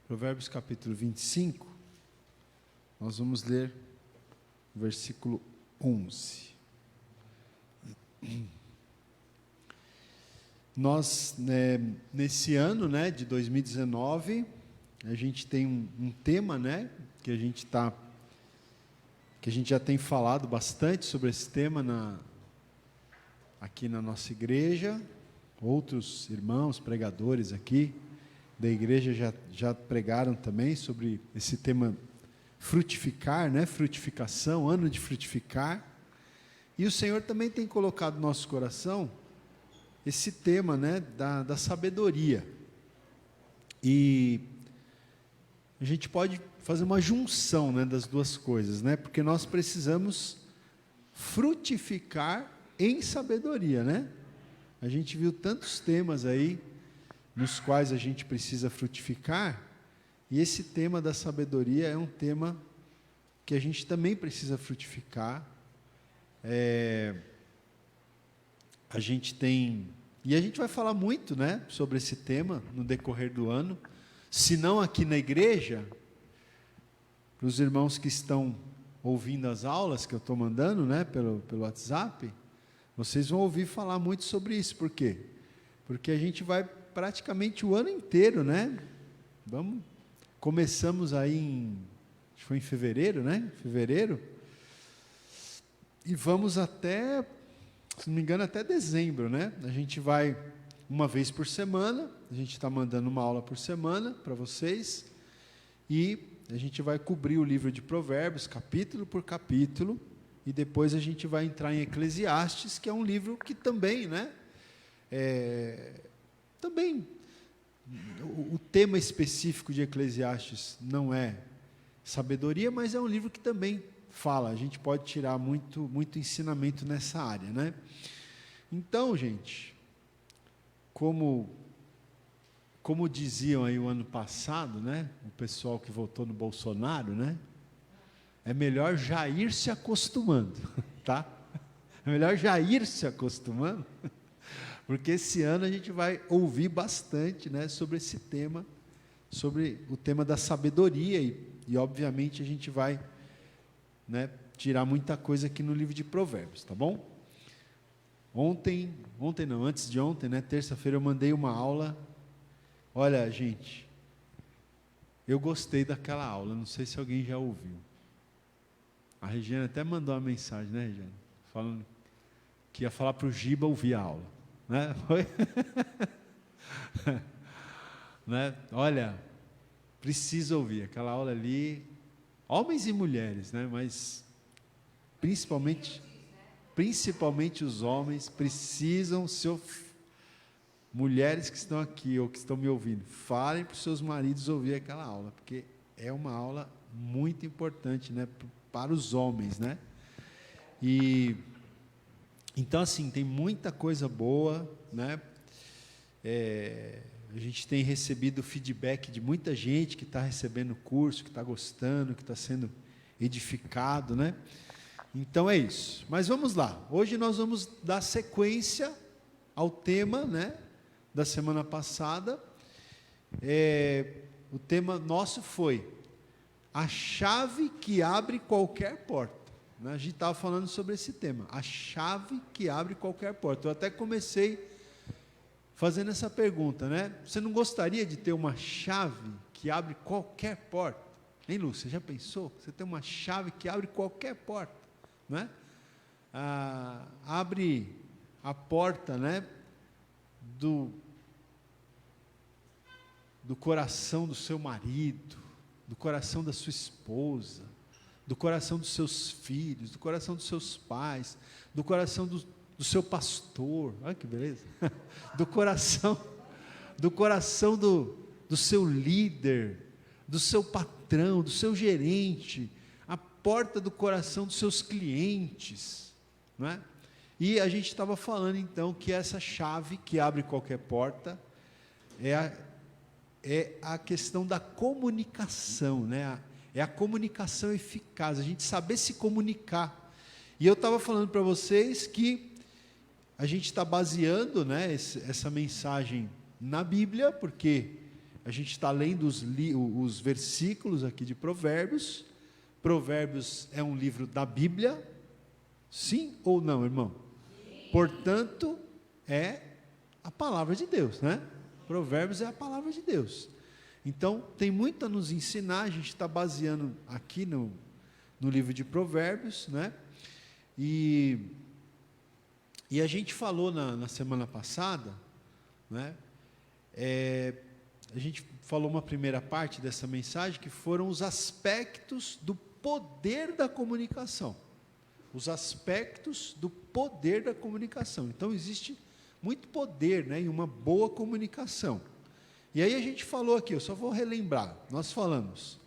Provérbios capítulo 25, nós vamos ler o versículo 11. Nós, nesse ano, de 2019, a gente tem um tema, que a gente já tem falado bastante sobre esse tema aqui na nossa igreja. Outros irmãos pregadores aqui da igreja já pregaram também sobre esse tema frutificar, frutificação, ano de frutificar. E o Senhor também tem colocado no nosso coração esse tema, da sabedoria. E a gente pode fazer uma junção, das duas coisas, porque nós precisamos frutificar em sabedoria, A gente viu tantos temas aí nos quais a gente precisa frutificar, e esse tema da sabedoria é um tema que a gente também precisa frutificar. A gente vai falar muito, sobre esse tema no decorrer do ano, se não aqui na igreja, para os irmãos que estão ouvindo as aulas que eu estou mandando, pelo WhatsApp, vocês vão ouvir falar muito sobre isso. Por quê? Porque a gente vai praticamente o ano inteiro, começamos aí acho que foi em fevereiro, Fevereiro, e vamos até, se não me engano, até dezembro, A gente vai uma vez por semana, a gente está mandando uma aula por semana para vocês, e a gente vai cobrir o livro de Provérbios, capítulo por capítulo, e depois a gente vai entrar em Eclesiastes, que é um livro que também, Também, o tema específico de Eclesiastes não é sabedoria, mas é um livro que também fala, a gente pode tirar muito ensinamento nessa área, Então, gente, como diziam aí o ano passado, o pessoal que votou no Bolsonaro, é melhor já ir se acostumando, tá? É melhor já ir se acostumando, porque esse ano a gente vai ouvir bastante, sobre esse tema, sobre o tema da sabedoria, e obviamente a gente vai, tirar muita coisa aqui no livro de Provérbios, tá bom? Antes de ontem, terça-feira eu mandei uma aula. Olha, gente, eu gostei daquela aula, não sei se alguém já ouviu. A Regiane até mandou uma mensagem, Regiane? Falando que ia falar para o Giba ouvir a aula. Foi? Olha, precisa ouvir aquela aula ali, homens e mulheres, mas principalmente os homens precisam mulheres que estão aqui ou que estão me ouvindo, falem para os seus maridos ouvir aquela aula, porque é uma aula muito importante, para os homens, E então, assim, tem muita coisa boa, a gente tem recebido feedback de muita gente que está recebendo o curso, que está gostando, que está sendo edificado, Então é isso. Mas vamos lá. Hoje nós vamos dar sequência ao tema, da semana passada. O tema nosso foi a chave que abre qualquer porta. A gente estava falando sobre esse tema, a chave que abre qualquer porta. Eu até comecei fazendo essa pergunta, Você não gostaria de ter uma chave que abre qualquer porta? Hein, Lúcia, já pensou? Você tem uma chave que abre qualquer porta, abre a porta, do coração do seu marido, do coração da sua esposa, do coração dos seus filhos, do coração dos seus pais, do coração do seu pastor, olha que beleza, do coração do seu líder, do seu patrão, do seu gerente, a porta do coração dos seus clientes, não é? E a gente estava falando então que essa chave que abre qualquer porta é a questão da comunicação, né? É a comunicação eficaz, a gente saber se comunicar. E eu estava falando para vocês que a gente está baseando, né, essa mensagem na Bíblia, porque a gente está lendo os versículos aqui de Provérbios. Provérbios é um livro da Bíblia, sim ou não, irmão? Sim. Portanto, é a palavra de Deus, né? Provérbios é a palavra de Deus. Então, tem muito a nos ensinar, a gente está baseando aqui no livro de Provérbios, né? E a gente falou na semana passada, né? A gente falou uma primeira parte dessa mensagem, que foram os aspectos do poder da comunicação. Os aspectos do poder da comunicação. Então, existe muito poder, né, em uma boa comunicação. E aí a gente falou aqui, eu só vou relembrar, nós falamos,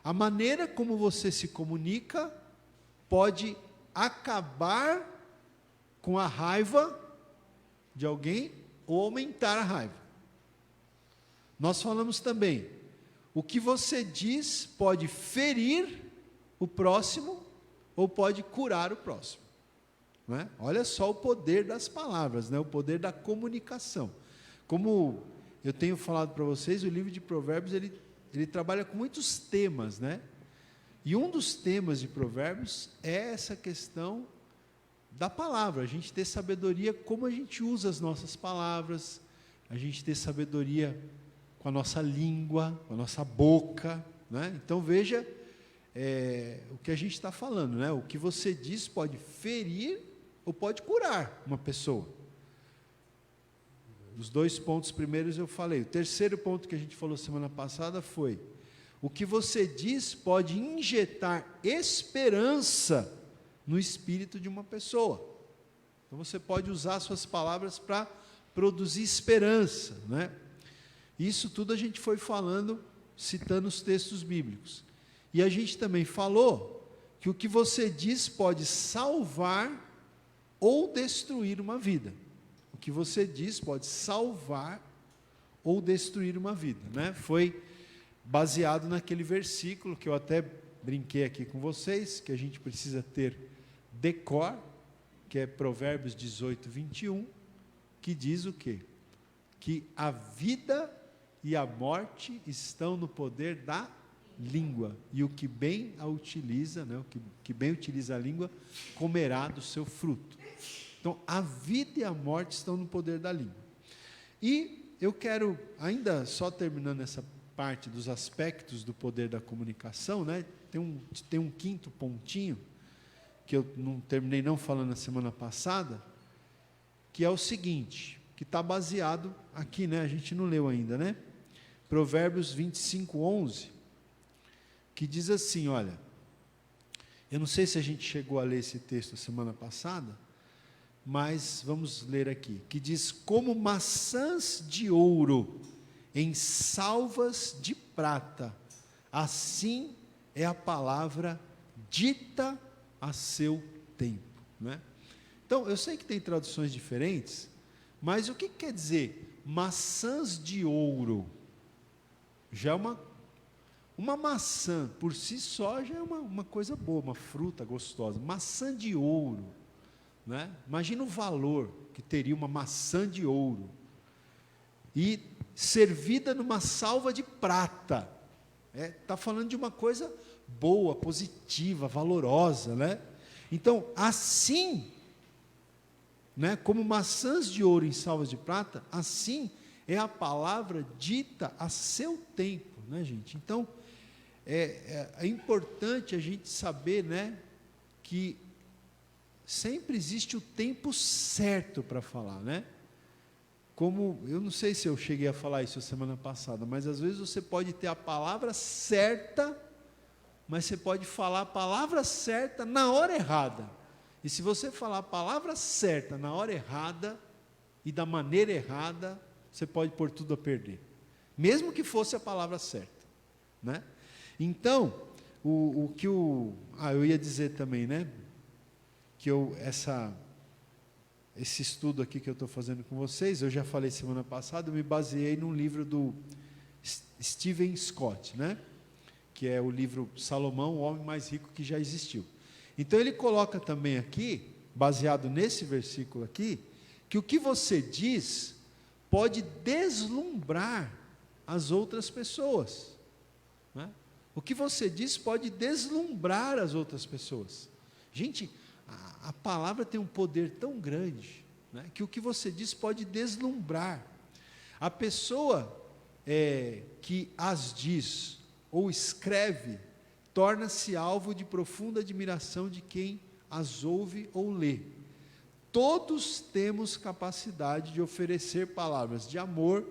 a maneira como você se comunica pode acabar com a raiva de alguém ou aumentar a raiva. Nós falamos também, o que você diz pode ferir o próximo ou pode curar o próximo, não é? Olha só o poder das palavras, né? O poder da comunicação. Como eu tenho falado para vocês, o livro de Provérbios, ele trabalha com muitos temas, né? E um dos temas de Provérbios é essa questão da palavra, a gente ter sabedoria como a gente usa as nossas palavras, a gente ter sabedoria com a nossa língua, com a nossa boca, né? Então veja o que a gente está falando, né? O que você diz pode ferir ou pode curar uma pessoa. Os 2 pontos primeiros eu falei. O terceiro ponto que a gente falou semana passada foi: o que você diz pode injetar esperança no espírito de uma pessoa. Então você pode usar suas palavras para produzir esperança, né? Isso tudo a gente foi falando, citando os textos bíblicos. E a gente também falou que o que você diz pode salvar ou destruir uma vida. O que você diz pode salvar ou destruir uma vida, né? Foi baseado naquele versículo que eu até brinquei aqui com vocês, que a gente precisa ter decor, que é Provérbios 18, 21, que diz o quê? Que a vida e a morte estão no poder da língua, e o que bem a utiliza, né, o que bem utiliza a língua, comerá do seu fruto. Então, a vida e a morte estão no poder da língua. E eu quero, ainda só terminando essa parte dos aspectos do poder da comunicação, né, tem um quinto pontinho, que eu não terminei não falando na semana passada, que é o seguinte, que está baseado aqui, né, a gente não leu ainda, né? Provérbios 25, 11, que diz assim, olha, eu não sei se a gente chegou a ler esse texto semana passada, mas vamos ler aqui, que diz: como maçãs de ouro em salvas de prata, assim é a palavra dita a seu tempo, né? Então, eu sei que tem traduções diferentes, mas o que quer dizer maçãs de ouro? Já é uma maçã, por si só, já é uma coisa boa, uma fruta gostosa. Maçã de ouro, né? Imagina o valor que teria uma maçã de ouro, e servida numa salva de prata. Está falando de uma coisa boa, positiva, valorosa, né? Então, assim, né, como maçãs de ouro em salvas de prata, assim é a palavra dita a seu tempo, né, gente? Então, é importante a gente saber, né, que sempre existe o tempo certo para falar, né? Como, eu não sei se eu cheguei a falar isso semana passada, mas às vezes você pode ter a palavra certa mas você pode falar a palavra certa na hora errada. E se você falar a palavra certa na hora errada e da maneira errada, você pode pôr tudo a perder, mesmo que fosse a palavra certa, né? Então, eu ia dizer também, né, que esse estudo aqui que eu estou fazendo com vocês, eu já falei semana passada, eu me baseei num livro do Stephen Scott, né, que é o livro Salomão, o homem mais rico que já existiu. Então ele coloca também aqui, baseado nesse versículo aqui, que o que você diz pode deslumbrar as outras pessoas, né? O que você diz pode deslumbrar as outras pessoas. Gente, a palavra tem um poder tão grande, né, que o que você diz pode deslumbrar. A pessoa que as diz ou escreve, torna-se alvo de profunda admiração de quem as ouve ou lê. Todos temos capacidade de oferecer palavras de amor,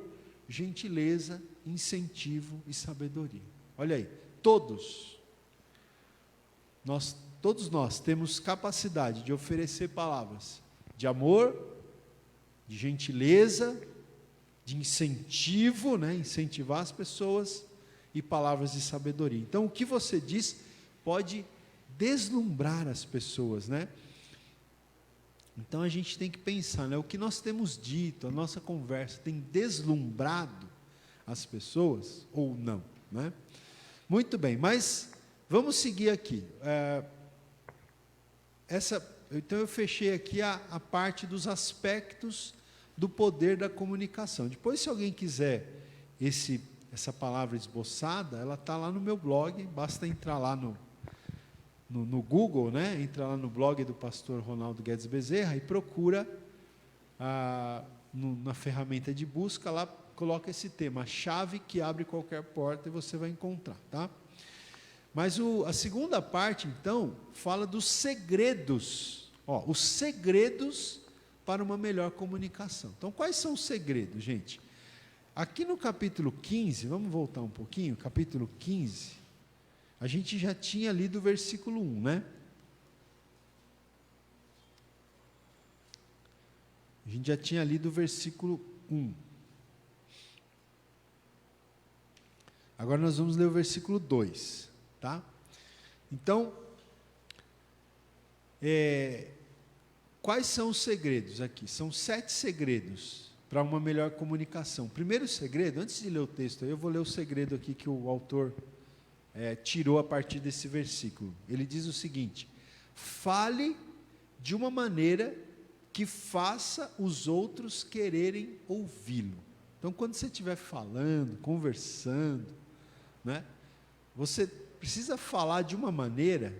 gentileza, incentivo e sabedoria. Olha aí, todos nós temos capacidade de oferecer palavras de amor, de gentileza, de incentivo, né, incentivar as pessoas, e palavras de sabedoria. Então, o que você diz pode deslumbrar as pessoas, né? Então, a gente tem que pensar, né? O que nós temos dito, a nossa conversa, tem deslumbrado as pessoas ou não, né? Muito bem, mas vamos seguir aqui. Então, eu fechei aqui a parte dos aspectos do poder da comunicação. Depois, se alguém quiser essa palavra esboçada, ela está lá no meu blog, basta entrar lá no Google, né? Entra lá no blog do pastor Ronaldo Guedes Bezerra e procura na ferramenta de busca, lá coloca esse tema, a chave que abre qualquer porta, e você vai encontrar, tá? Mas a segunda parte, então, fala dos segredos, os segredos para uma melhor comunicação. Então, quais são os segredos, gente? Aqui no capítulo 15, vamos voltar um pouquinho, capítulo 15, a gente já tinha lido o versículo 1, né? A gente já tinha lido o versículo 1. Agora nós vamos ler o versículo 2, tá? Então, quais são os segredos aqui? São 7 segredos para uma melhor comunicação. Primeiro segredo, antes de ler o texto, eu vou ler o segredo aqui que o autor tirou a partir desse versículo. Ele diz o seguinte: fale de uma maneira que faça os outros quererem ouvi-lo. Então, quando você estiver falando, conversando, né, você precisa falar de uma maneira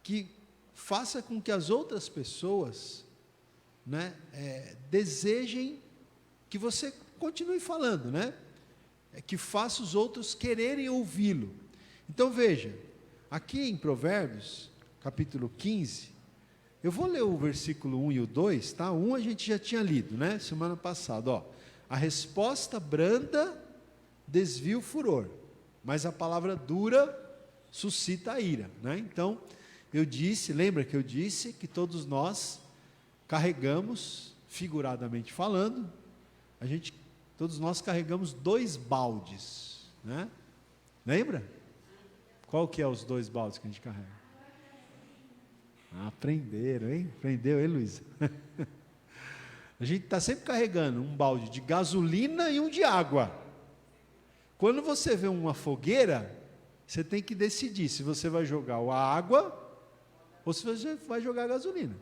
que faça com que as outras pessoas, né, desejem que você continue falando, né? Que faça os outros quererem ouvi-lo. Então veja, aqui em Provérbios, capítulo 15, eu vou ler o versículo 1 e o 2, tá? O 1 a gente já tinha lido, né? Semana passada, a resposta branda desvia o furor, mas a palavra dura suscita a ira, né? Então, lembra que eu disse que todos nós carregamos, figuradamente falando, todos nós carregamos 2 baldes, né? Lembra? Qual que é os 2 baldes que a gente carrega? Aprenderam, hein? Aprendeu, hein, Luísa? A gente está sempre carregando um balde de gasolina e um de água. Quando você vê uma fogueira, você tem que decidir se você vai jogar a água ou se você vai jogar a gasolina.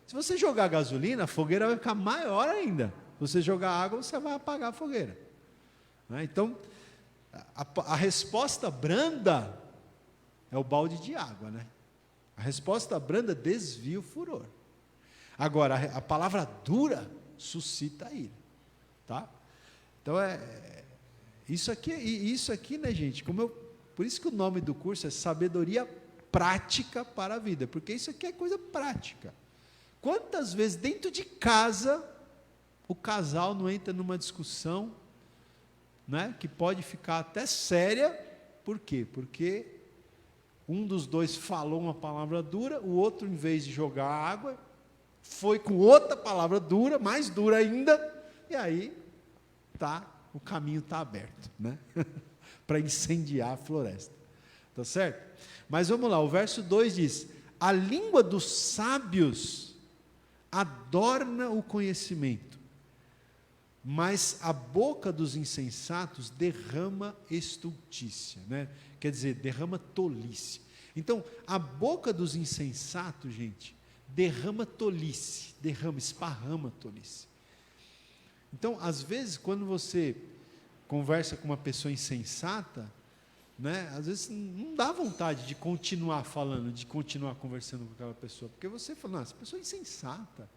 Se você jogar a gasolina, a fogueira vai ficar maior ainda. Se você jogar água, você vai apagar a fogueira. Então, a resposta branda é o balde de água, né? A resposta branda desvia o furor. Agora, a palavra dura suscita a ira, tá? Então, isso aqui, né, gente? Por isso que o nome do curso é Sabedoria Prática para a Vida, porque isso aqui é coisa prática. Quantas vezes dentro de casa o casal não entra numa discussão, né, que pode ficar até séria? Por quê? Porque um dos dois falou uma palavra dura, o outro, em vez de jogar água, foi com outra palavra dura, mais dura ainda, e aí o caminho está aberto, né? Para incendiar a floresta. Tá certo? Mas vamos lá, o verso 2 diz: a língua dos sábios adorna o conhecimento, mas a boca dos insensatos derrama estultícia, né? Quer dizer, derrama tolice. Então, a boca dos insensatos, gente, derrama tolice, esparrama tolice. Então, às vezes, quando você conversa com uma pessoa insensata, né, às vezes não dá vontade de continuar falando, de continuar conversando com aquela pessoa, porque você fala, essa pessoa é insensata,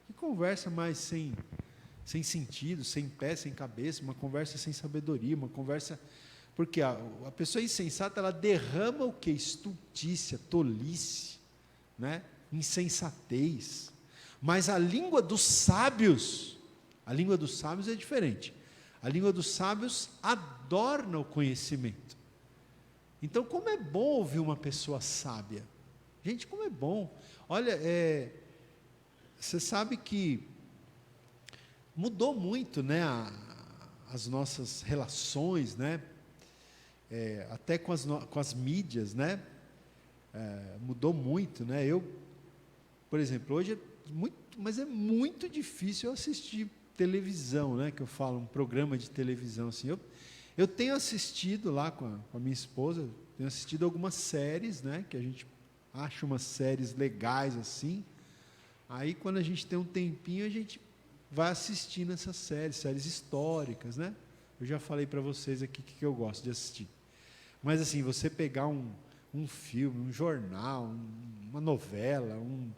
que conversa mais sem sentido, sem pé, sem cabeça, uma conversa sem sabedoria, uma conversa... Porque a pessoa insensata, ela derrama o que? Estultícia, tolice, né? Insensatez. Mas a língua dos sábios é diferente. A língua dos sábios adorna o conhecimento. Então, como é bom ouvir uma pessoa sábia. Gente, como é bom. Olha, você sabe que mudou muito, né, as nossas relações, né, até com as mídias, né, mudou muito, né. Eu, por exemplo, hoje mas é muito difícil eu assistir televisão, né, que eu falo, um programa de televisão, assim. Eu tenho assistido lá com a minha esposa, tenho assistido algumas séries, né, que a gente acha umas séries legais, assim. Aí, quando a gente tem um tempinho, a gente vai assistindo essas séries históricas, né? Eu já falei para vocês aqui que eu gosto de assistir. Mas, assim, você pegar um filme, um jornal, uma novela, um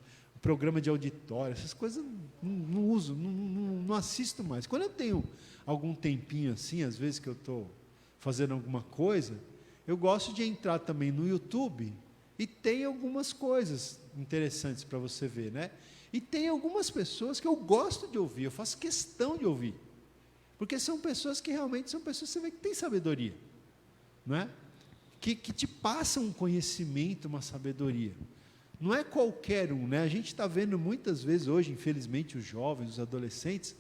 programa de auditório, essas coisas não uso, não assisto mais. Quando eu tenho algum tempinho assim, às vezes que eu estou fazendo alguma coisa, eu gosto de entrar também no YouTube e tem algumas coisas interessantes para você ver, né? E tem algumas pessoas que eu gosto de ouvir, eu faço questão de ouvir, porque são pessoas que realmente são pessoas que você vê que têm sabedoria, não é? Que te passam um conhecimento, uma sabedoria. Não é qualquer um, né? A gente está vendo muitas vezes hoje, infelizmente, os jovens, os adolescentes,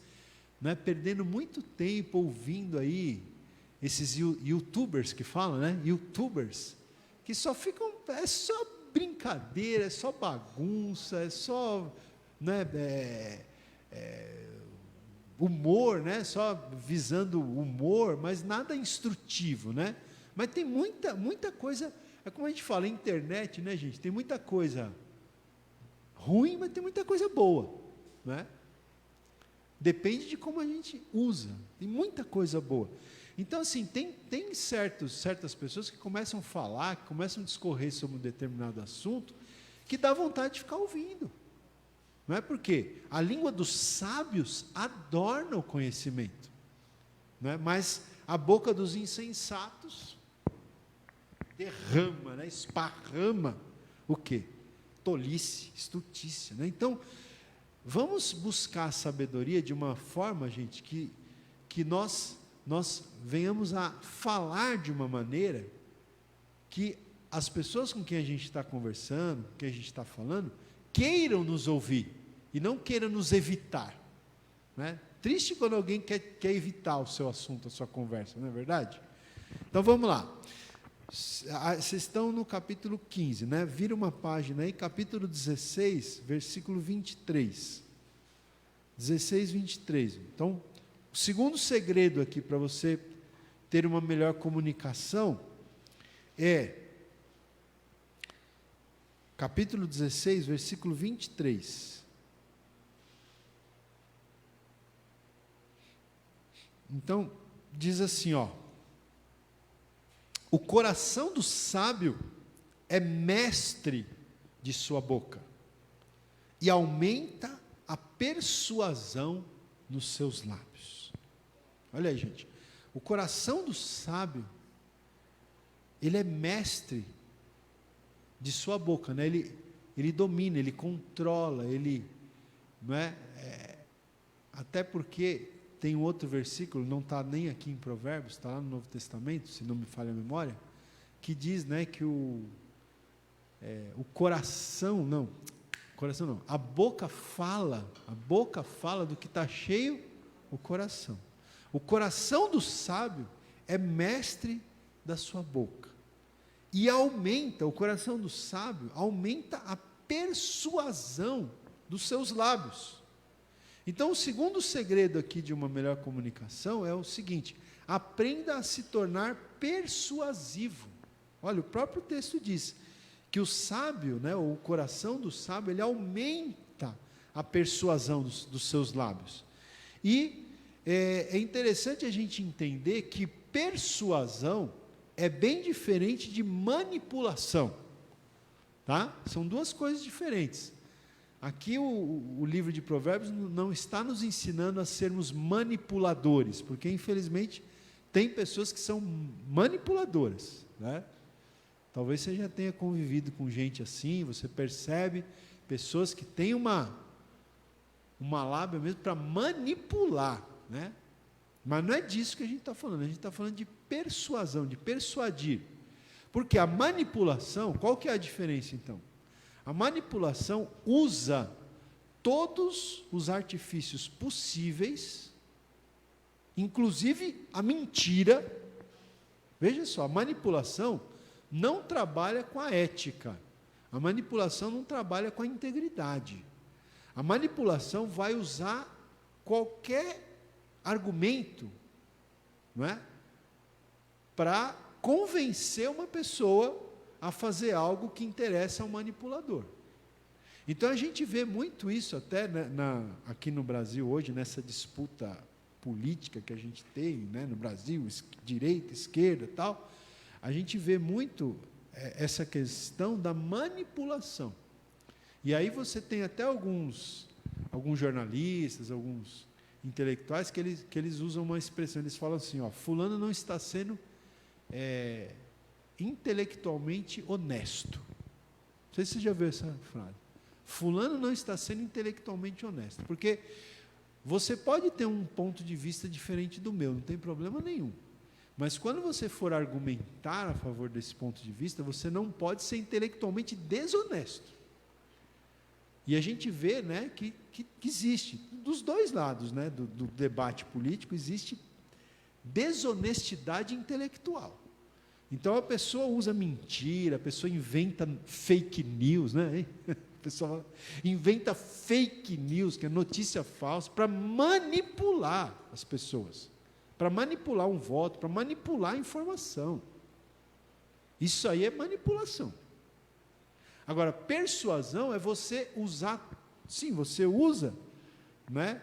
né, perdendo muito tempo ouvindo aí esses youtubers que falam, né? Youtubers, que só ficam, é só brincadeira, é só bagunça, é só, né, humor, né? Só visando humor, mas nada instrutivo, né? Mas tem muita coisa, é como a gente fala, internet, né, gente? Tem muita coisa ruim, mas tem muita coisa boa, né? Depende de como a gente usa, tem muita coisa boa. Então, assim, tem certas pessoas que começam a falar, que começam a discorrer sobre um determinado assunto, que dá vontade de ficar ouvindo. Não é porque a língua dos sábios adorna o conhecimento, não é? Mas a boca dos insensatos derrama, né? Esparrama o quê? Tolice, estultícia, né? Então, vamos buscar a sabedoria de uma forma, gente, que nós venhamos a falar de uma maneira que as pessoas com quem a gente está conversando, com quem a gente está falando, queiram nos ouvir e não queiram nos evitar, né? Triste quando alguém quer evitar o seu assunto, a sua conversa, não é verdade? Então vamos lá. Vocês estão no capítulo 15, né? Vira uma página aí, capítulo 16, versículo 23. 16, 23. Então, o segundo segredo aqui para você ter uma melhor comunicação é capítulo 16, versículo 23. Então, diz assim, ó: o coração do sábio é mestre de sua boca, e aumenta a persuasão nos seus lábios. Olha aí, gente. O coração do sábio, ele é mestre de sua boca, né? Ele domina, ele controla, ele, não é? Até porque tem um outro versículo, não está nem aqui em Provérbios, está lá no Novo Testamento, se não me falha a memória, que diz, né, que o coração não, a boca fala do que está cheio o coração. O coração do sábio é mestre da sua boca. E o coração do sábio aumenta a persuasão dos seus lábios. Então, o segundo segredo aqui de uma melhor comunicação é o seguinte: aprenda a se tornar persuasivo. Olha, o próprio texto diz que o sábio, o coração do sábio, ele aumenta a persuasão dos seus lábios. E é interessante a gente entender que persuasão é bem diferente de manipulação, tá? São duas coisas diferentes. Aqui o livro de Provérbios não está nos ensinando a sermos manipuladores, porque infelizmente tem pessoas que são manipuladoras, né? Talvez você já tenha convivido com gente assim, você percebe pessoas que têm uma lábia mesmo para manipular, né? Mas não é disso que a gente está falando, a gente está falando de persuasão, de persuadir. Porque a manipulação, qual que é a diferença então? A manipulação usa todos os artifícios possíveis, inclusive a mentira. Veja só, a manipulação não trabalha com a ética, a manipulação não trabalha com a integridade. A manipulação vai usar qualquer argumento, não é? Para convencer uma pessoa a fazer algo que interessa ao manipulador. Então a gente vê muito isso até aqui no Brasil hoje, nessa disputa política que a gente tem, né, no Brasil, direita, esquerda, tal. A gente vê muito essa questão da manipulação. E aí você tem até alguns jornalistas, alguns intelectuais que eles usam uma expressão, eles falam assim, fulano não está sendo intelectualmente honesto. Não sei se você já viu essa frase. Fulano não está sendo intelectualmente honesto, porque você pode ter um ponto de vista diferente do meu, não tem problema nenhum. Mas quando você for argumentar a favor desse ponto de vista, você não pode ser intelectualmente desonesto. E a gente vê, né, que existe, dos dois lados, né, do debate político, existe desonestidade intelectual. Então a pessoa usa mentira, a pessoa inventa fake news, né? A pessoa inventa fake news, que é notícia falsa, para manipular as pessoas, para manipular um voto, para manipular a informação. Isso aí é manipulação. Agora, persuasão é você usar, sim, você usa, né,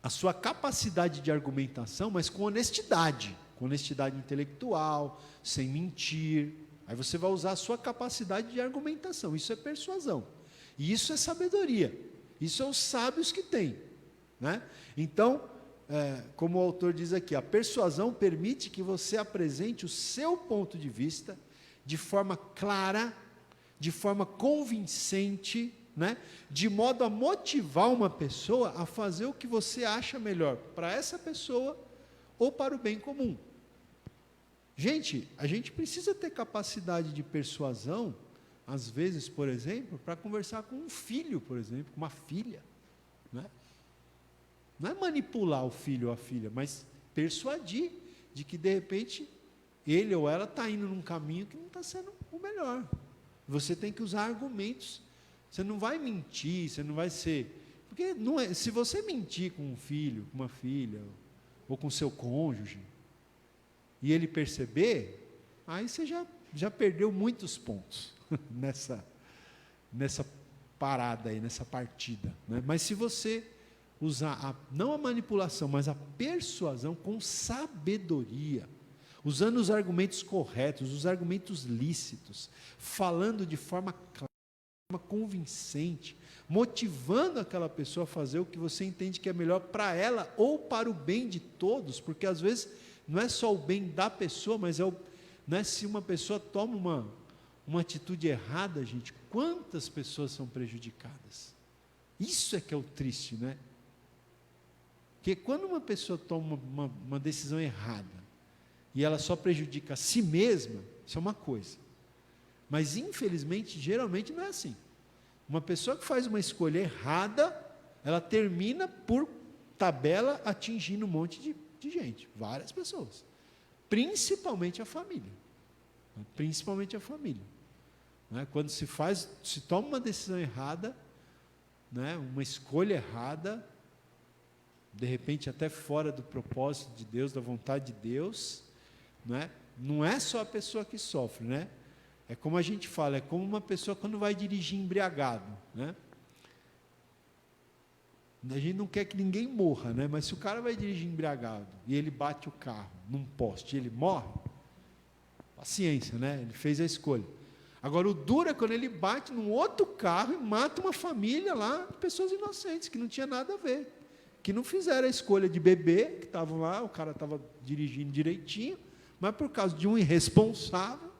a sua capacidade de argumentação, mas com honestidade intelectual, sem mentir. Aí você vai usar a sua capacidade de argumentação. Isso é persuasão. E isso é sabedoria. Isso é os sábios que têm, né? Então, como o autor diz aqui, a persuasão permite que você apresente o seu ponto de vista de forma clara, de forma convincente, né? De modo a motivar uma pessoa a fazer o que você acha melhor para essa pessoa ou para o bem comum. Gente, a gente precisa ter capacidade de persuasão, às vezes, por exemplo, para conversar com um filho, por exemplo, com uma filha, né? Não é manipular o filho ou a filha, mas persuadir de que, de repente, ele ou ela está indo num caminho que não está sendo o melhor. Você tem que usar argumentos. Você não vai mentir, você não vai ser... Porque não é, se você mentir com um filho, com uma filha, ou com seu cônjuge, e ele perceber, aí você já perdeu muitos pontos nessa parada aí, nessa partida, né? Mas se você usar, não a manipulação, mas a persuasão com sabedoria, usando os argumentos corretos, os argumentos lícitos, falando de forma clara, convincente, motivando aquela pessoa a fazer o que você entende que é melhor para ela ou para o bem de todos, porque às vezes não é só o bem da pessoa, mas não é se uma pessoa toma uma atitude errada, gente, quantas pessoas são prejudicadas? Isso é que é o triste, né? Porque quando uma pessoa toma uma decisão errada e ela só prejudica a si mesma, Isso é uma coisa. Mas, infelizmente, geralmente não é assim. Uma pessoa que faz uma escolha errada, ela termina, por tabela, atingindo um monte de gente, várias pessoas. Principalmente a família. Principalmente a família. Né? Quando se toma uma decisão errada, né? Uma escolha errada, de repente até fora do propósito de Deus, da vontade de Deus, né? Não é só a pessoa que sofre, né? É como a gente fala, é como uma pessoa quando vai dirigir embriagado, né? A gente não quer que ninguém morra, né? Mas se o cara vai dirigir embriagado e ele bate o carro num poste e ele morre, paciência, né? Ele fez a escolha. Agora, o duro é quando ele bate num outro carro e mata uma família lá, de pessoas inocentes, que não tinha nada a ver, que não fizeram a escolha de beber, que estavam lá, o cara estava dirigindo direitinho, mas por causa de um irresponsável,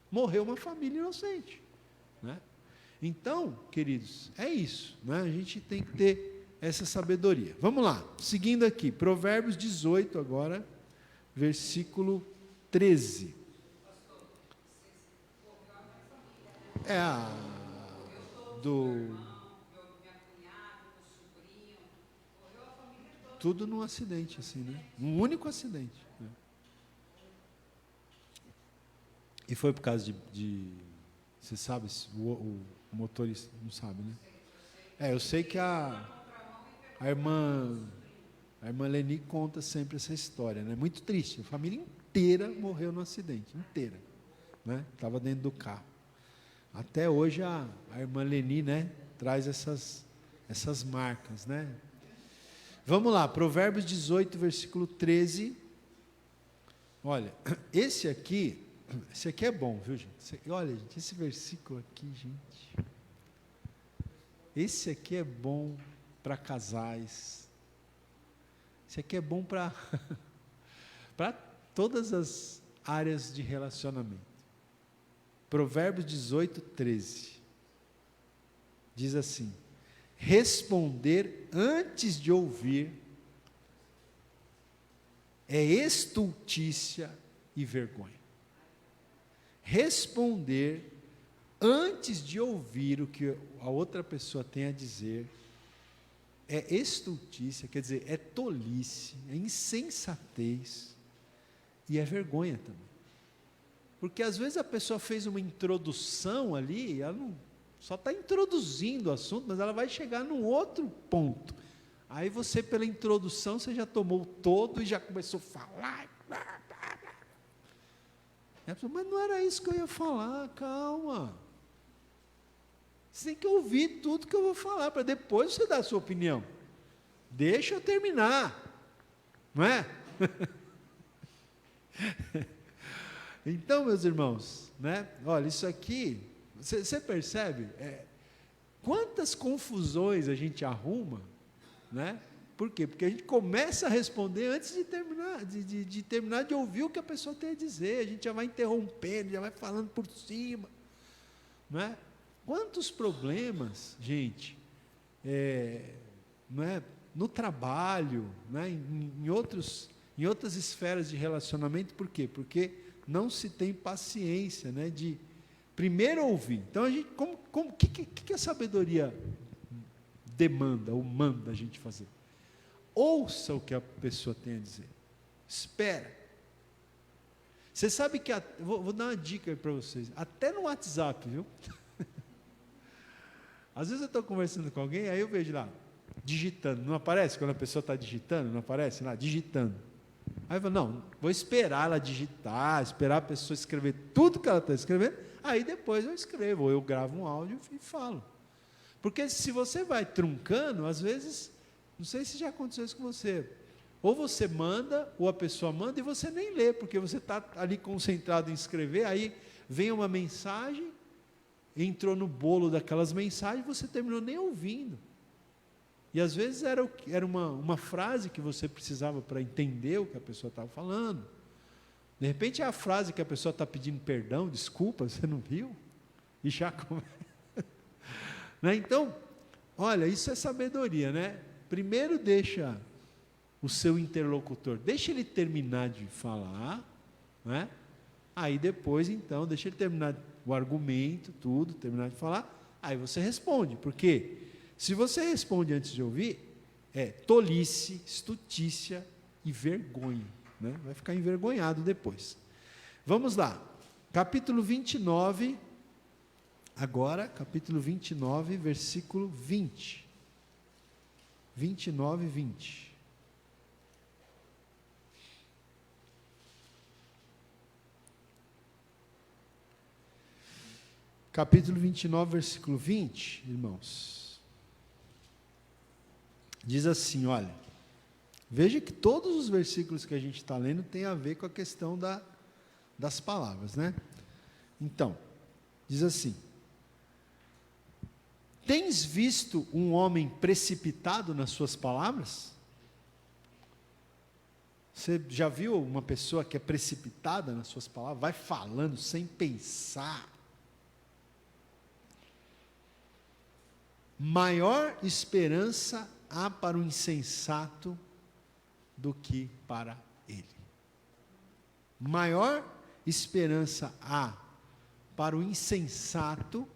morreu uma família inocente, né? Então, queridos, é isso, né? A gente tem que ter essa sabedoria. Vamos lá, seguindo aqui, Provérbios 18 agora, versículo 13. Tudo num acidente assim, né? Um único acidente, né? E foi por causa você sabe, o motorista não sabe, né? Eu sei que a irmã Leni conta sempre essa história, né? Muito triste, a família inteira morreu no acidente, inteira, né? Estava dentro do carro. Até hoje a irmã Leni, né, traz essas marcas, né? Vamos lá, Provérbios 18, versículo 13. Olha, esse aqui é bom, viu, gente? Olha, gente, esse versículo aqui, gente, esse aqui é bom para casais. Esse aqui é bom para todas as áreas de relacionamento. Provérbios 18, 13. Diz assim: responder antes de ouvir é estultícia e vergonha. Responder antes de ouvir o que a outra pessoa tem a dizer é estultícia, quer dizer, é tolice, é insensatez e é vergonha também. Porque às vezes a pessoa fez uma introdução ali, ela não, só está introduzindo o assunto, mas ela vai chegar num outro ponto. Aí você, pela introdução, você já tomou todo e já começou a falar. Mas não era isso que eu ia falar, calma. Você tem que ouvir tudo que eu vou falar, para depois você dar a sua opinião. Deixa eu terminar, não é? Então, meus irmãos, né? Olha, isso aqui, você percebe quantas confusões a gente arruma, né? Por quê? Porque a gente começa a responder antes de terminar de ouvir o que a pessoa tem a dizer. A gente já vai interrompendo, já vai falando por cima, né? Quantos problemas, gente, né? No trabalho, né? em outras esferas de relacionamento. Por quê? Porque não se tem paciência, né, de primeiro ouvir. Então, a gente, que a sabedoria demanda ou manda a gente fazer? Ouça o que a pessoa tem a dizer. Espera. Você sabe que, vou dar uma dica para vocês, até no WhatsApp, viu? Às vezes eu estou conversando com alguém, aí eu vejo lá, digitando, não aparece quando a pessoa está digitando? Não aparece lá, digitando. Aí eu falo, não, vou esperar ela digitar, esperar a pessoa escrever tudo que ela está escrevendo, aí depois eu escrevo, ou eu gravo um áudio e falo. Porque se você vai truncando, às vezes, não sei se já aconteceu isso com você, ou você manda, ou a pessoa manda, e você nem lê, porque você está ali concentrado em escrever, aí vem uma mensagem, entrou no bolo daquelas mensagens, você terminou nem ouvindo. E às vezes era uma frase que você precisava para entender o que a pessoa estava falando. De repente é a frase que a pessoa está pedindo perdão, desculpa, você não viu? E já começa. Né? Então, olha, isso é sabedoria, né? Primeiro deixa o seu interlocutor, deixa ele terminar de falar, né? Aí depois, então, deixa ele terminar o argumento, tudo, terminar de falar, aí você responde. Porque se você responde antes de ouvir, é tolice, estutícia e vergonha, né? Vai ficar envergonhado depois. Vamos lá, capítulo 29, agora, capítulo 29, versículo 20. 29 e 20. Capítulo 29, versículo 20, irmãos. Diz assim, olha, veja que todos os versículos que a gente está lendo tem a ver com a questão das palavras, né? Então, diz assim: tens visto um homem precipitado nas suas palavras? Você já viu uma pessoa que é precipitada nas suas palavras? Vai falando sem pensar. Maior esperança há para o insensato do que para ele. Maior esperança há para o insensato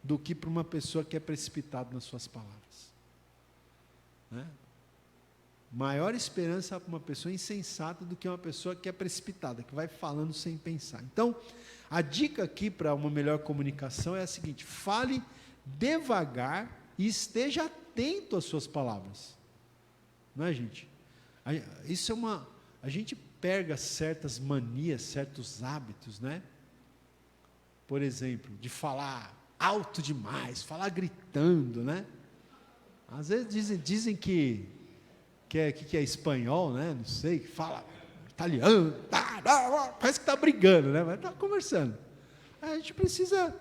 do que para uma pessoa que é precipitada nas suas palavras, né? Maior esperança para uma pessoa insensata do que uma pessoa que é precipitada, que vai falando sem pensar. Então, a dica aqui para uma melhor comunicação é a seguinte: fale devagar e esteja atento às suas palavras. Não é, gente? Isso é a gente pega certas manias, certos hábitos, né? Por exemplo, de falar alto demais, falar gritando, né? Às vezes dizem que é espanhol, né? Não sei, que fala italiano, parece que está brigando, né? Mas está conversando. A gente precisa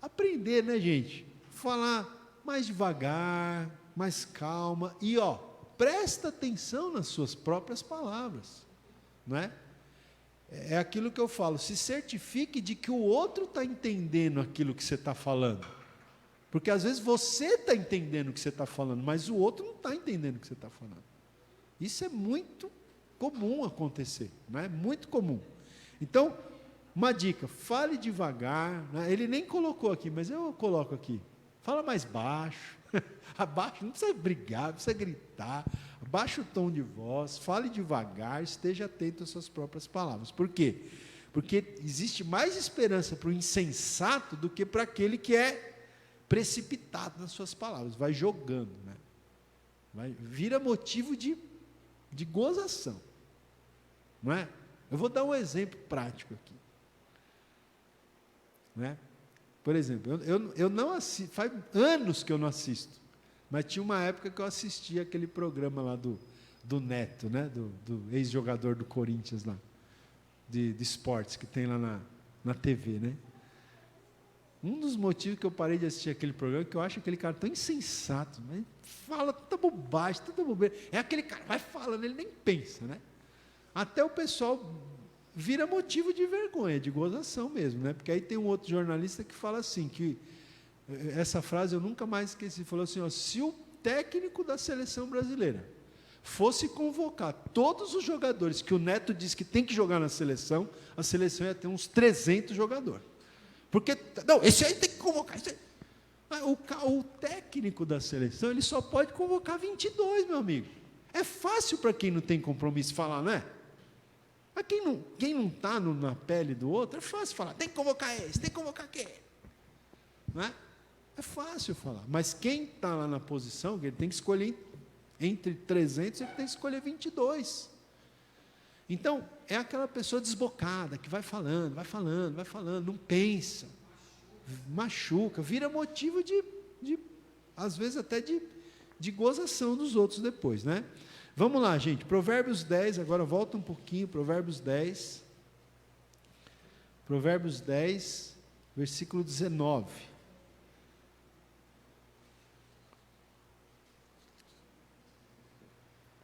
aprender, né, gente? Falar mais devagar, mais calma e, presta atenção nas suas próprias palavras, não é? É aquilo que eu falo, se certifique de que o outro está entendendo aquilo que você está falando, porque às vezes você está entendendo o que você está falando, mas o outro não está entendendo o que você está falando. Isso é muito comum acontecer, não é? Muito comum. Então, uma dica, fale devagar, né? Ele nem colocou aqui, mas eu coloco aqui, fala mais baixo, abaixo, não precisa brigar, não precisa gritar, abaixa o tom de voz, fale devagar, esteja atento às suas próprias palavras. Por quê? Porque existe mais esperança para o insensato do que para aquele que é precipitado nas suas palavras, vai jogando, né? Vira motivo de gozação, não é? Eu vou dar um exemplo prático aqui, né? Por exemplo, eu não assisto, faz anos que eu não assisto, mas tinha uma época que eu assistia aquele programa lá do Neto, né? Do ex-jogador do Corinthians lá, de esportes, que tem lá na TV, né? Um dos motivos que eu parei de assistir aquele programa é que eu acho aquele cara tão insensato, né? Fala tanta bobagem, tanta bobeira. É aquele cara, vai falando, ele nem pensa, né? Até o pessoal vira motivo de vergonha, de gozação mesmo, né? Porque aí tem um outro jornalista que fala assim, que essa frase eu nunca mais esqueci, falou assim, se o técnico da seleção brasileira fosse convocar todos os jogadores que o Neto diz que tem que jogar na seleção, a seleção ia ter uns 300 jogadores. Porque, não, esse aí tem que convocar. O técnico da seleção, ele só pode convocar 22, meu amigo. É fácil para quem não tem compromisso falar, não é? Mas quem não está na pele do outro, é fácil falar, tem que convocar esse, tem que convocar aquele. Não é? É fácil falar. Mas quem está lá na posição, ele tem que escolher entre 300, ele tem que escolher 22. Então, é aquela pessoa desbocada, que vai falando, não pensa, machuca, vira motivo de às vezes até de gozação dos outros depois, né? Vamos lá, gente, Provérbios 10, agora volta um pouquinho, Provérbios 10, versículo 19.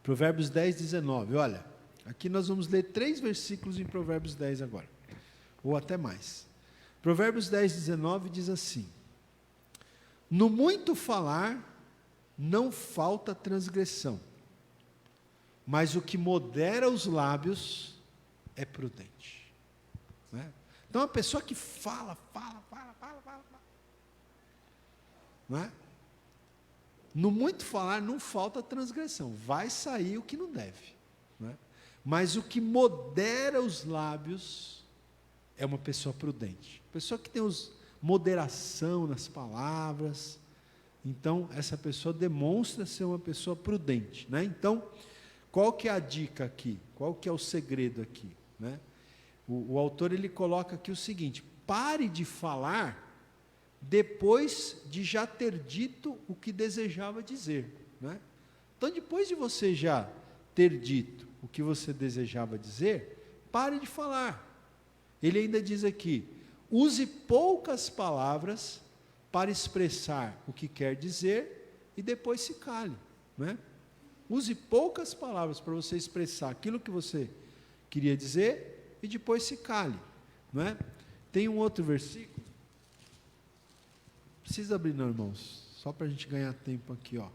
Provérbios 10, 19, olha, aqui nós vamos ler 3 versículos em Provérbios 10 agora, ou até mais. Provérbios 10, 19 diz assim: no muito falar não falta transgressão, mas o que modera os lábios é prudente. né? Então, a pessoa que fala, não é? No muito falar não falta transgressão, vai sair o que não deve, não é? Mas o que modera os lábios é uma pessoa prudente, pessoa que tem moderação nas palavras. Então, essa pessoa demonstra ser uma pessoa prudente, né? Então, qual que é a dica aqui? Qual que é o segredo aqui, né? O autor, ele coloca aqui o seguinte: pare de falar depois de já ter dito o que desejava dizer, né? Então, depois de você já ter dito o que você desejava dizer, pare de falar. Ele ainda diz aqui: use poucas palavras para expressar o que quer dizer e depois se cale, né? Use poucas palavras para você expressar aquilo que você queria dizer e depois se cale, não é? Tem um outro versículo, precisa abrir não, irmãos, só para a gente ganhar tempo aqui, ó.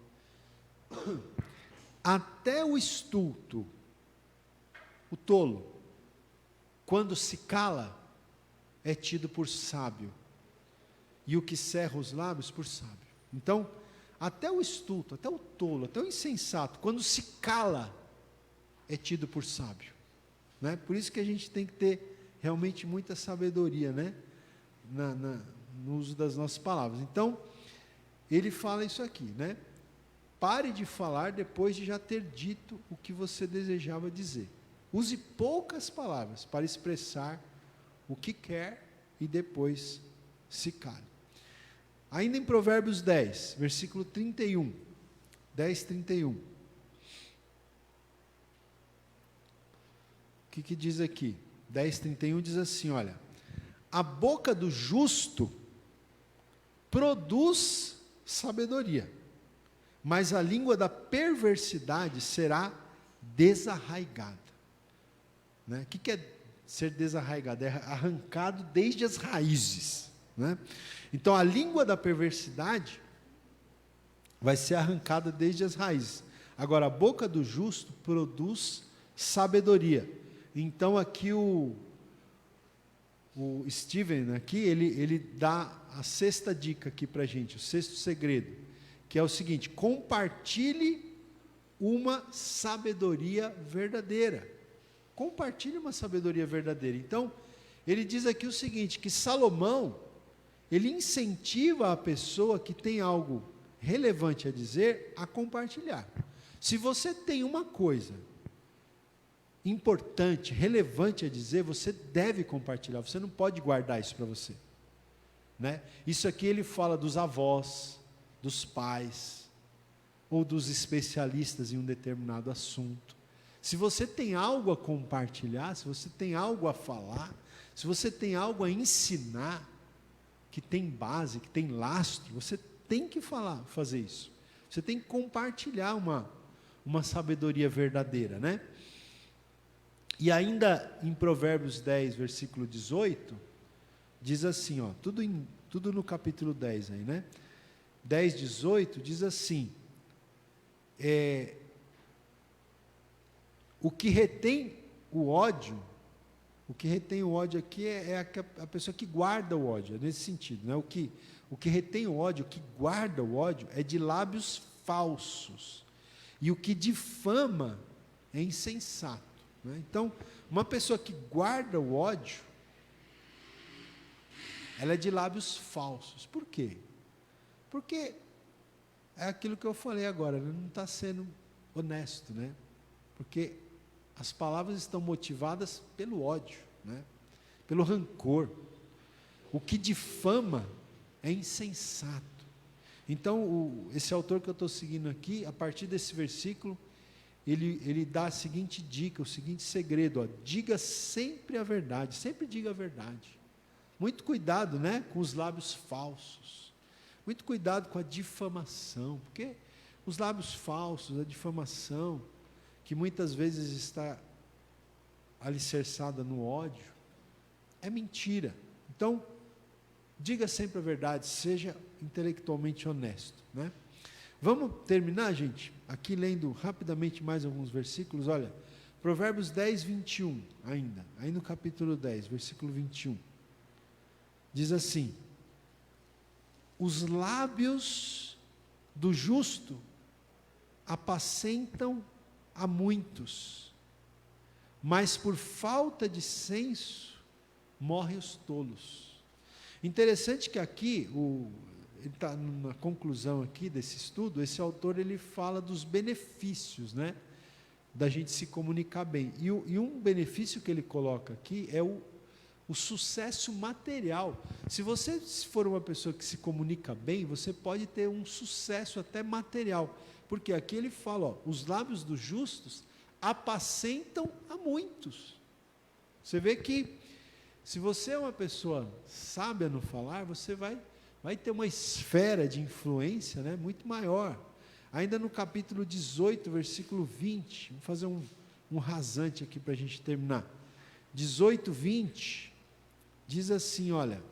Até o estulto, o tolo, quando se cala, é tido por sábio, e o que cerra os lábios por sábio. Então, até o estulto, até o tolo, até o insensato, quando se cala, é tido por sábio, né? Por isso que a gente tem que ter realmente muita sabedoria, né? No uso das nossas palavras. Então, ele fala isso aqui, né? Pare de falar depois de já ter dito o que você desejava dizer. Use poucas palavras para expressar o que quer e depois se cale. Ainda em Provérbios 10, versículo 31, 10, 31. O que diz aqui? 10, 31 diz assim, olha: a boca do justo produz sabedoria, mas a língua da perversidade será desarraigada, né? O que é ser desarraigado? É arrancado desde as raízes, né? Então, a língua da perversidade vai ser arrancada desde as raízes. Agora, a boca do justo produz sabedoria. Então, aqui o Steven, aqui, ele dá a sexta dica aqui para a gente, o sexto segredo, que é o seguinte: compartilhe uma sabedoria verdadeira. Compartilhe uma sabedoria verdadeira. Então, ele diz aqui o seguinte, que Salomão, ele incentiva a pessoa que tem algo relevante a dizer, a compartilhar. Se você tem uma coisa importante, relevante a dizer, você deve compartilhar, você não pode guardar isso para você, né? Isso aqui ele fala dos avós, dos pais, ou dos especialistas em um determinado assunto. Se você tem algo a compartilhar, se você tem algo a falar, se você tem algo a ensinar, que tem base, que tem lastro, você tem que fazer isso. Você tem que compartilhar uma sabedoria verdadeira, né? E ainda em Provérbios 10, versículo 18, diz assim, ó, tudo no capítulo 10 aí, né? 10, 18, diz assim, o que retém o ódio aqui é a pessoa que guarda o ódio, é nesse sentido, né? O que retém o ódio, o que guarda o ódio, é de lábios falsos, e o que difama é insensato, né? Então, uma pessoa que guarda o ódio, ela é de lábios falsos. Por quê? Porque é aquilo que eu falei agora, não está sendo honesto, né? Porque as palavras estão motivadas pelo ódio, né? Pelo rancor. O que difama é insensato. Então, esse autor que eu estou seguindo aqui, a partir desse versículo, ele dá a seguinte dica, o seguinte segredo, ó: diga sempre a verdade, sempre diga a verdade. Muito cuidado, né, com os lábios falsos. Muito cuidado com a difamação, porque os lábios falsos, a difamação, que muitas vezes está alicerçada no ódio, é mentira. Então, diga sempre a verdade, seja intelectualmente honesto, né? Vamos terminar, gente, aqui lendo rapidamente mais alguns versículos. Olha, Provérbios 10, 21, ainda. Aí no capítulo 10, versículo 21. Diz assim: os lábios do justo apacentam a muitos, mas por falta de senso morrem os tolos. Interessante que aqui, ele está na conclusão aqui desse estudo, esse autor ele fala dos benefícios, né, da gente se comunicar bem. E um benefício que ele coloca aqui é o sucesso material. Se você for uma pessoa que se comunica bem, você pode ter um sucesso até material. Porque aqui ele fala, ó, os lábios dos justos apacentam a muitos. Você vê que, se você é uma pessoa sábia no falar, você vai ter uma esfera de influência, né, muito maior. Ainda no capítulo 18, versículo 20, vamos fazer um rasante aqui para a gente terminar. 18, 20, diz assim, olha: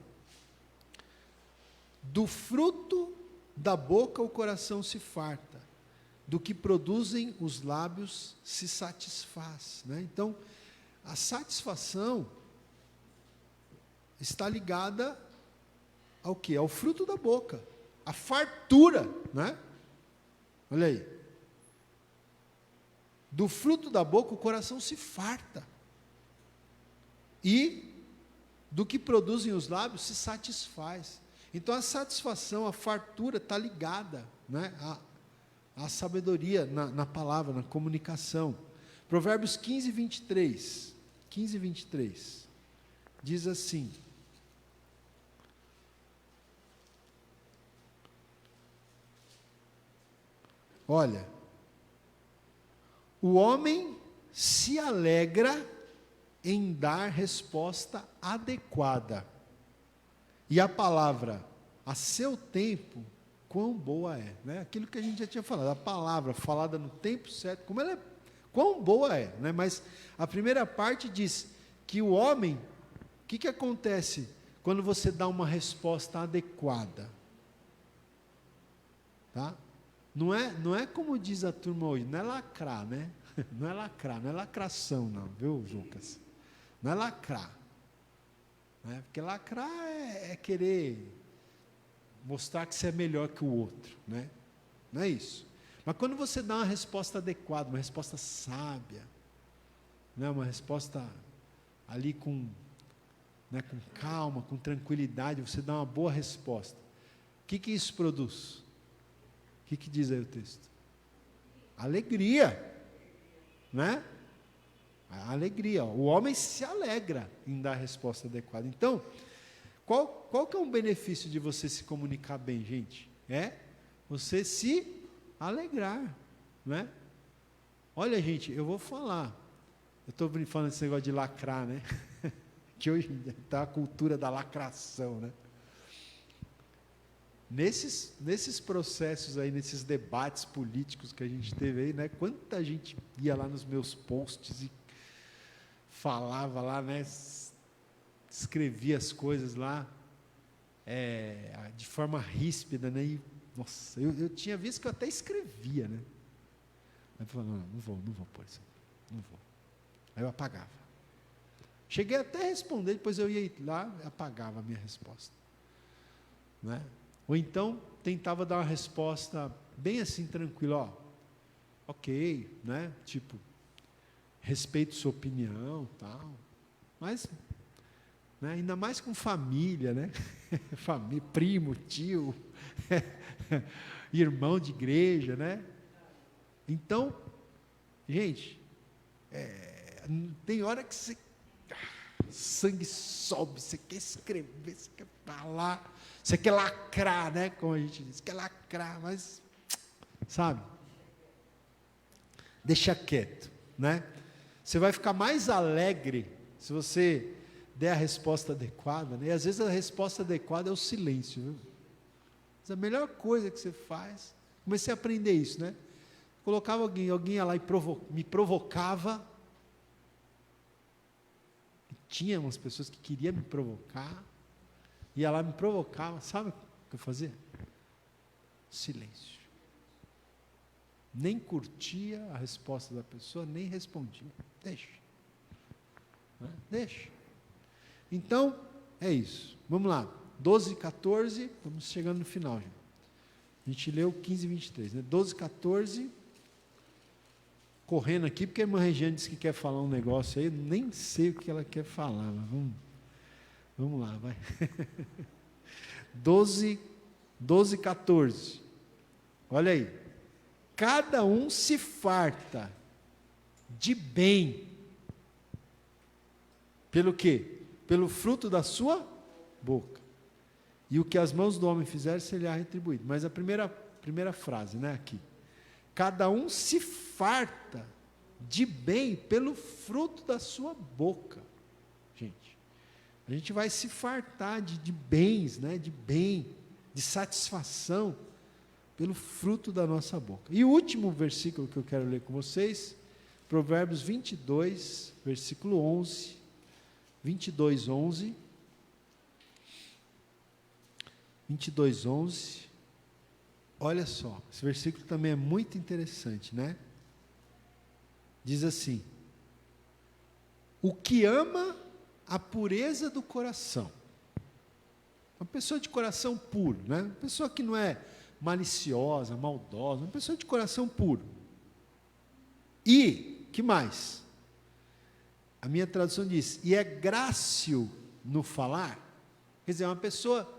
do fruto da boca o coração se farta, do que produzem os lábios se satisfaz, né? Então, a satisfação está ligada ao quê? Ao fruto da boca, a fartura, né? Olha aí. Do fruto da boca o coração se farta, e do que produzem os lábios se satisfaz. Então a satisfação, a fartura está ligada, né, à sabedoria na palavra, na comunicação. Provérbios 15, 23. 15, 23. Diz assim: olha, o homem se alegra em dar resposta adequada, e a palavra a seu tempo, quão boa é, né? Aquilo que a gente já tinha falado, a palavra falada no tempo certo, como ela é, quão boa é, né? Mas a primeira parte diz que o homem, o que acontece quando você dá uma resposta adequada? Tá? Não é como diz a turma hoje, não é lacrar, né? Não é lacrar, não é lacração não, viu, Lucas? Não é lacrar, né? Porque lacrar é querer mostrar que você é melhor que o outro, né? Não é isso. Mas quando você dá uma resposta adequada, uma resposta sábia, né? Uma resposta ali com calma, com tranquilidade, você dá uma boa resposta. O que isso produz? O que diz aí o texto? Alegria, né? A alegria, o homem se alegra em dar a resposta adequada. Então, qual que é um benefício de você se comunicar bem, gente? É você se alegrar, né? Olha, gente, eu vou falar, eu estou falando desse negócio de lacrar, né? Que hoje está a cultura da lacração, né? Nesses processos aí, nesses debates políticos que a gente teve aí, né? Quanta gente ia lá nos meus posts e falava lá, né? Escrevia as coisas lá, de forma ríspida, né? E, nossa, eu tinha visto que eu até escrevia, né? Aí eu falava, não vou pôr isso, não vou. Aí eu apagava. Cheguei até a responder, depois eu ia lá e apagava a minha resposta, né? Ou então tentava dar uma resposta bem assim, tranquila, ó, ok, né? Tipo, respeito sua opinião, tal, mas, né, ainda mais com família, né? Família, primo, tio, irmão de igreja, né? Então, gente, tem hora que sangue sobe, você quer escrever, você quer falar, você quer lacrar, né? Como a gente diz, quer lacrar, mas, sabe? Deixa quieto, né? Você vai ficar mais alegre se você der a resposta adequada, né? E às vezes a resposta adequada é o silêncio, viu? Mas a melhor coisa que você faz, comecei a aprender isso, né? Colocava alguém ia lá e me provocava. Tinha umas pessoas que queriam me provocar, ia lá, me provocava, sabe o que eu fazia? Silêncio. Nem curtia a resposta da pessoa, nem respondia. Deixa. Deixa. Então, é isso. Vamos lá. 12, 14, estamos chegando no final, gente. A gente leu 15 e 23, né? 12, 14. Correndo aqui, porque a irmã Regiane disse que quer falar um negócio aí, nem sei o que ela quer falar, mas vamos lá, vai. 12, 14. Olha aí. Cada um se farta de bem. Pelo quê? Pelo fruto da sua boca. E o que as mãos do homem fizerem, se lhe há retribuído. Mas a primeira frase, né, aqui. Cada um se farta de bem pelo fruto da sua boca. Gente, a gente vai se fartar de bens, né, de bem, de satisfação, pelo fruto da nossa boca. E o último versículo que eu quero ler com vocês, Provérbios 22, versículo 11. 22, 11. 22, 11. Olha só, esse versículo também é muito interessante, né? Diz assim: o que ama a pureza do coração, uma pessoa de coração puro, né? Uma pessoa que não é maliciosa, maldosa, uma pessoa de coração puro. E, que mais? A minha tradução diz, e é grácil no falar, quer dizer, uma pessoa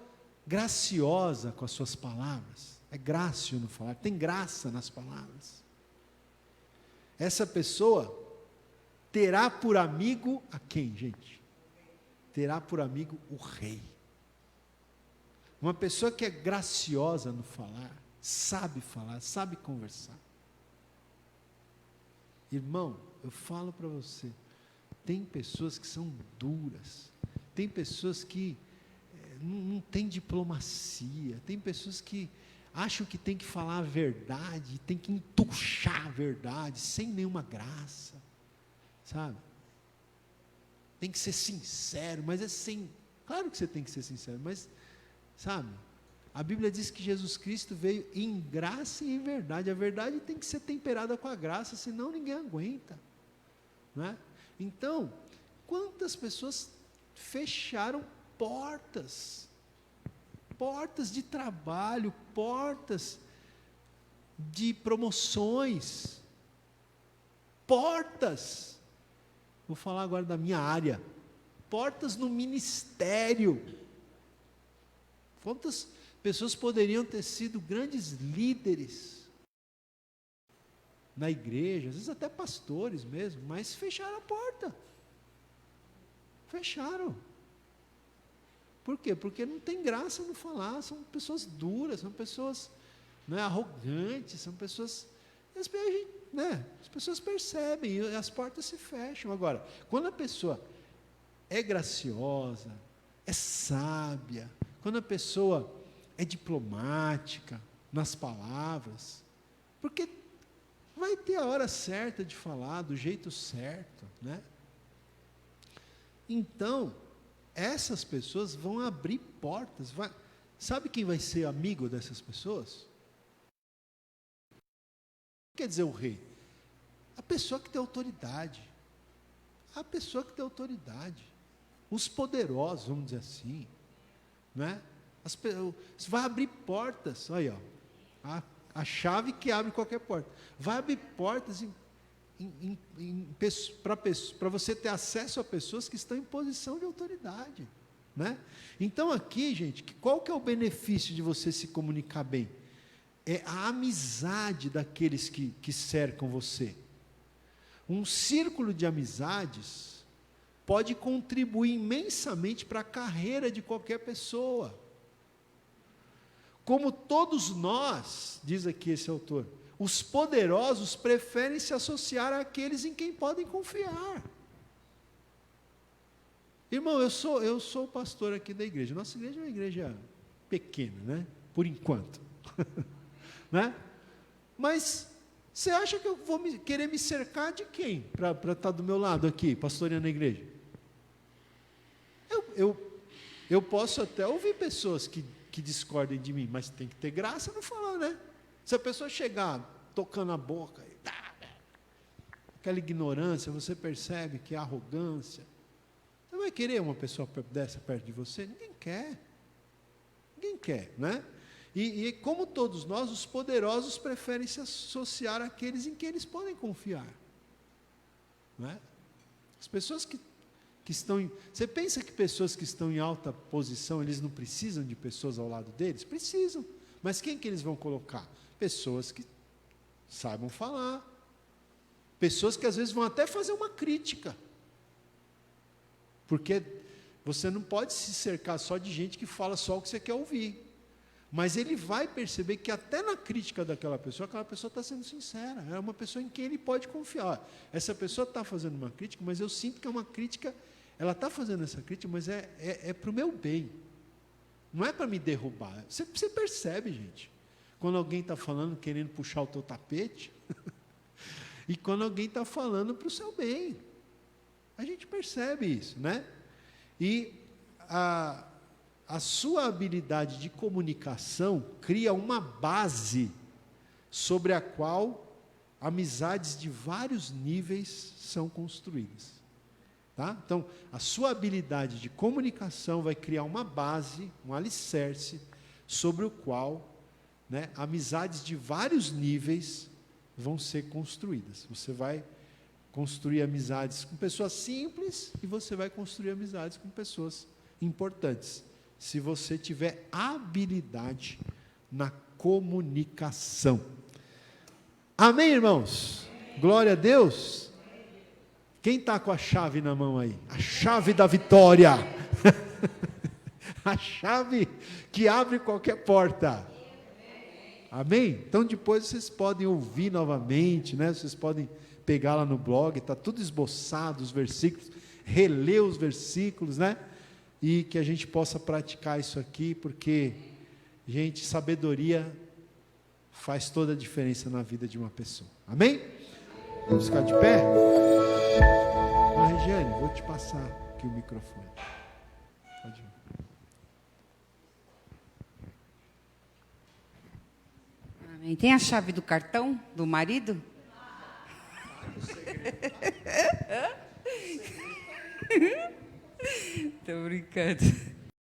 graciosa com as suas palavras, é grácil no falar, tem graça nas palavras. Essa pessoa terá por amigo a quem, gente? Terá por amigo o rei. Uma pessoa que é graciosa no falar, sabe conversar. Irmão, eu falo para você, tem pessoas que são duras, tem pessoas que não têm diplomacia, tem pessoas que acham que tem que falar a verdade, tem que entuchar a verdade, sem nenhuma graça, sabe? Tem que ser sincero, mas é sem... Claro que você tem que ser sincero, mas, sabe? A Bíblia diz que Jesus Cristo veio em graça e em verdade. A verdade tem que ser temperada com a graça, senão ninguém aguenta, não é? Então, quantas pessoas fecharam portas de trabalho, portas de promoções, portas, vou falar agora da minha área, portas no ministério. Quantas pessoas poderiam ter sido grandes líderes na igreja, às vezes até pastores mesmo, mas fecharam a porta. Fecharam. Por quê? Porque não tem graça no falar, são pessoas duras, são pessoas, né, arrogantes, são pessoas, as pessoas percebem e as portas se fecham. Agora, quando a pessoa é graciosa, é sábia, quando a pessoa é diplomática nas palavras, porque vai ter a hora certa de falar, do jeito certo, né? Então, essas pessoas vão abrir portas. Sabe quem vai ser amigo dessas pessoas? O que quer dizer o rei? A pessoa que tem autoridade. A pessoa que tem autoridade. Os poderosos, vamos dizer assim, né? Você vai abrir portas, olha, ó, a chave que abre qualquer porta. Vai abrir portas para você ter acesso a pessoas que estão em posição de autoridade, né? Então aqui, gente, qual que é o benefício de você se comunicar bem? É a amizade daqueles que cercam você. Um círculo de amizades pode contribuir imensamente para a carreira de qualquer pessoa. Como todos nós, diz aqui esse autor, os poderosos preferem se associar àqueles em quem podem confiar. Irmão, eu sou o pastor aqui da igreja. Nossa igreja é uma igreja pequena, né? Por enquanto. Né? Mas você acha que eu vou querer me cercar de quem? Para estar do meu lado aqui, pastoreando a igreja? Eu posso até ouvir pessoas que discordem de mim, mas tem que ter graça no falar, né? Se a pessoa chegar tocando a boca, aquela ignorância, você percebe que é arrogância. Você vai querer uma pessoa dessa perto de você? Ninguém quer. Ninguém quer, né? E como todos nós, os poderosos preferem se associar àqueles em que eles podem confiar. Não é? As pessoas que estão em... Você pensa que pessoas que estão em alta posição, eles não precisam de pessoas ao lado deles? Precisam. Mas quem que eles vão colocar? Pessoas que saibam falar. Pessoas que às vezes vão até fazer uma crítica. Porque você não pode se cercar só de gente que fala só o que você quer ouvir. Mas ele vai perceber que até na crítica daquela pessoa, aquela pessoa está sendo sincera. É uma pessoa em quem ele pode confiar. Essa pessoa está fazendo uma crítica, mas eu sinto que é uma crítica, ela está fazendo essa crítica, mas é para o meu bem. Não é para me derrubar. Você percebe, gente, quando alguém está falando, querendo puxar o teu tapete, e quando alguém está falando para o seu bem. A gente percebe isso, né? E a sua habilidade de comunicação cria uma base sobre a qual amizades de vários níveis são construídas. Tá? Então, a sua habilidade de comunicação vai criar uma base, um alicerce, sobre o qual, né, amizades de vários níveis vão ser construídas. Você vai construir amizades com pessoas simples e você vai construir amizades com pessoas importantes, se você tiver habilidade na comunicação. Amém, irmãos? Glória a Deus. Quem está com a chave na mão aí? A chave da vitória. A chave que abre qualquer porta. Amém? Então depois vocês podem ouvir novamente, né? Vocês podem pegar lá no blog, está tudo esboçado, os versículos, reler os versículos, né? E que a gente possa praticar isso aqui, porque, gente, sabedoria faz toda a diferença na vida de uma pessoa. Amém? Vamos ficar de pé? Ô, Regiane, vou te passar aqui o microfone. Pode ir. Amém. Tem a chave do cartão do marido? Estou brincando.